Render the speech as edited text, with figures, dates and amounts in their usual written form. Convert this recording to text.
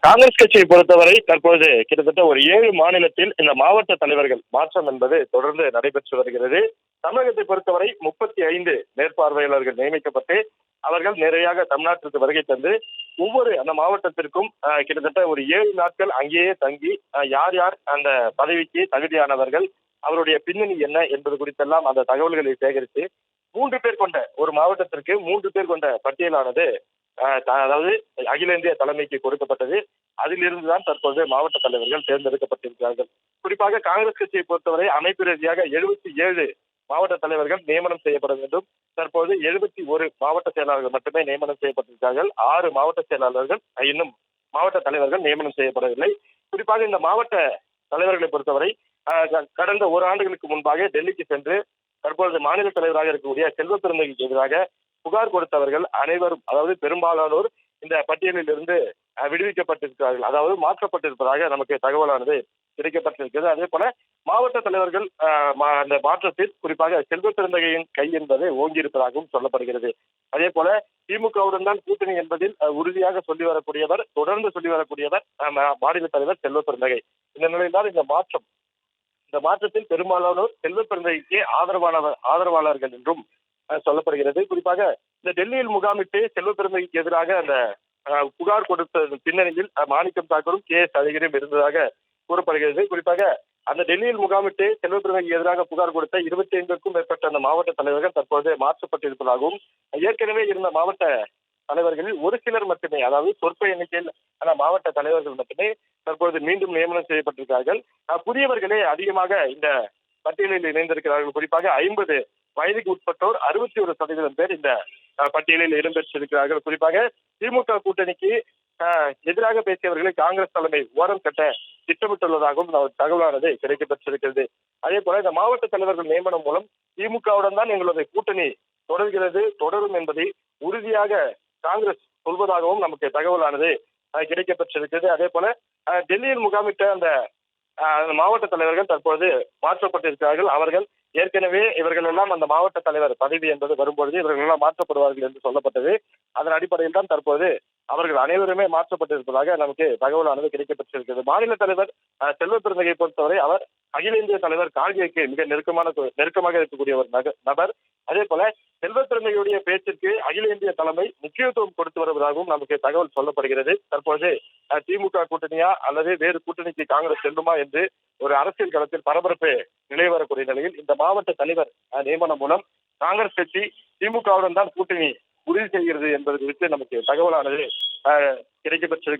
காங்கிரஸ் கட்சியை பொறுத்தவரை தற்போது கிட்டத்தட்ட ஒரு 7 மாநிலத்தில் இந்த மாவட்ட தலைவர்கள் மாற்றம் என்பது தொடர்ந்து நடைபெற்று வருகிறது. தமிழகத்தை பொறுத்தவரை 35 மேற்பார்வையாளர்கள் நியமிக்கப்பட்டு அவர்கள் நேரடியாக தமிழ்நாட்டிற்கு வருகை தந்து ஒவ்வொரு அந்த மாவட்டத்திற்கும் கிட்டத்தட்ட ஒரு 7 நாட்கள் அங்கேயே தங்கி யார் யார் அந்த பதவிக்கு தகுதியானவர்கள், அவருடைய பின்னணி என்ன என்பது குறித்தெல்லாம் அந்த தகவல்களை சேகரித்து 3 பேர் கொண்ட ஒரு மாவட்டத்திற்கு 3 பேர் கொண்ட பட்டியலானது அதாவது அகில இந்திய தலைமைக்கு கொடுக்கப்பட்டது. அதிலிருந்துதான் தற்போது மாவட்ட தலைவர்கள் தேர்ந்தெடுக்கப்பட்டிருக்கிறார்கள். குறிப்பாக காங்கிரஸ் கட்சியை பொறுத்தவரை அமைப்பு ரீதியாக 77 மாவட்ட தலைவர்கள் நியமனம் செய்யப்பட வேண்டும். தற்போது 71 மாவட்ட செயலாளர்கள் மட்டுமே நியமனம் செய்யப்பட்டிருக்கிறார்கள். 6 மாவட்ட செயலாளர்கள் இன்னும் மாவட்ட தலைவர்கள் நியமனம் செய்யப்படவில்லை. குறிப்பாக இந்த மாவட்ட தலைவர்களை பொறுத்தவரை கடந்த ஒரு ஆண்டுகளுக்கு முன்பாக டெல்லிக்கு சென்று தற்பொழுது மாநில தலைவராக இருக்கக்கூடிய செல்வ பெருந்தகைக்கு எதிராக புகார் கொடுத்தவர்கள் அனைவரும், அதாவது பெரும்பாலானோர் இந்த பட்டியலில் இருந்து விடுவிக்கப்பட்டிருக்கிறார்கள், அதாவது மாற்றப்பட்டிருப்பதாக நமக்கு தகவலானது கிடைக்கப்பட்டிருக்கிறது. அதே போல மாவட்ட தலைவர்கள் அந்த மாற்றத்தில் குறிப்பாக செல்வ பெருந்தகையின் கை என்பது ஓங்கியிருப்பதாகவும் சொல்லப்படுகிறது. அதே போல திமுகவுடன் தான் கூட்டணி என்பதில் உறுதியாக சொல்லி வரக்கூடியவர், தொடர்ந்து சொல்லி வரக்கூடியவர் மாநில தலைவர் செல்வ பெருந்தகை. இந்த நிலையில்தான் இந்த மாற்றத்தில் பெரும்பாலானோர் செல்வ பெருந்தகைக்கு ஆதரவாளர்கள் என்றும் சொல்லப்படுகிறது. குறிப்பாக இந்த டெல்லியில் முகாமிட்டு செல்வ பெருந்தகைக்கு எதிராக அந்த புகார் கொடுத்த பின்னணியில் மாணிக்கம் தாக்கூரும் KS அழகிரியும் இருந்ததாக கூறப்படுகிறது. குறிப்பாக அந்த டெல்லியில் முகாமிட்டு செல்வ பெருந்தகைக்கு எதிராக புகார் கொடுத்த 25க்கும் மேற்பட்ட அந்த மாவட்ட தலைவர்கள் தற்போது மாற்றப்பட்டிருப்பதாகவும், ஏற்கனவே இருந்த மாவட்ட தலைவர்களில் ஒரு சிலர் மட்டுமே, அதாவது சொற்ப எண்ணிக்கையில் மாவட்ட தலைவர்கள் மட்டுமே தற்போது மீண்டும் நியமனம் செய்யப்பட்டிருக்கிறார்கள். புதியவர்களே அதிகமாக இந்த பட்டியலில் இணைந்திருக்கிறார்கள். குறிப்பாக 50 வயதுக்கு உட்பட்டோர் 61% பேர் இந்த பட்டியலில் இடம்பெற்றிருக்கிறார்கள். குறிப்பாக திமுக கூட்டணிக்கு எதிராக பேசியவர்களை காங்கிரஸ் தலைமை ஓரம் கட்ட திட்டமிட்டுள்ளதாகவும் தகவலானது கிடைக்கப்பெற்றிருக்கிறது. அதே போல இந்த மாவட்ட தலைவர்கள் நியமனம் மூலம் திமுகவுடன் தான் எங்களுடைய கூட்டணி தொடரும் என்பதை உறுதியாக காங்கிரஸ் சொல்வதாகவும் நமக்கு தகவலானது கிடைக்கப்பெற்றிருக்கிறது. அதே போல டெல்லியில் முகாமிட்ட அந்த மாவட்ட தலைவர்கள் தற்போது மாற்றப்பட்டிருக்கிறார்கள். அவர்கள் ஏற்கனவே இவர்கள் எல்லாம் அந்த மாவட்ட தலைவர் பதவி என்பது வரும்பொழுது இவர்கள் எல்லாம் மாற்றப்படுவார்கள் என்று சொல்லப்பட்டது. அதன் அடிப்படையில் தான் தற்போது அவர்கள் அனைவருமே மாற்றப்பட்டிருப்பதாக நமக்கு தகவலானது கிடைக்கப்பட்டிருக்கிறது. மாநில தலைவர் செல்வ பெருந்தகையை பொறுத்தவரை அவர் அகில இந்திய தலைவர் கார்கேக்கு மிக நெருக்கமாக இருக்கக்கூடிய ஒரு நபர். அதே போல செல்வ பெருந்தகையுடைய பேச்சிற்கு அகில இந்திய தலைமை முக்கியத்துவம் கொடுத்து வருவதாகவும் நமக்கு தகவல் சொல்லப்படுகிறது. தற்போது திமுக கூட்டணியா அல்லது வேறு கூட்டணிக்கு காங்கிரஸ் செல்லுமா என்று ஒரு அரசியல் களத்தில் பரபரப்பு நிலை வரக்கூடிய நிலையில் இந்த மாவட்ட தலைவர் நியமனம் மூலம் காங்கிரஸ் கட்சி திமுகவுடன் தான் கூட்டணி உறுதி செய்கிறது என்பது குறித்து நமக்கு தகவலானது கிடைக்கப்பெற்றிருக்கு.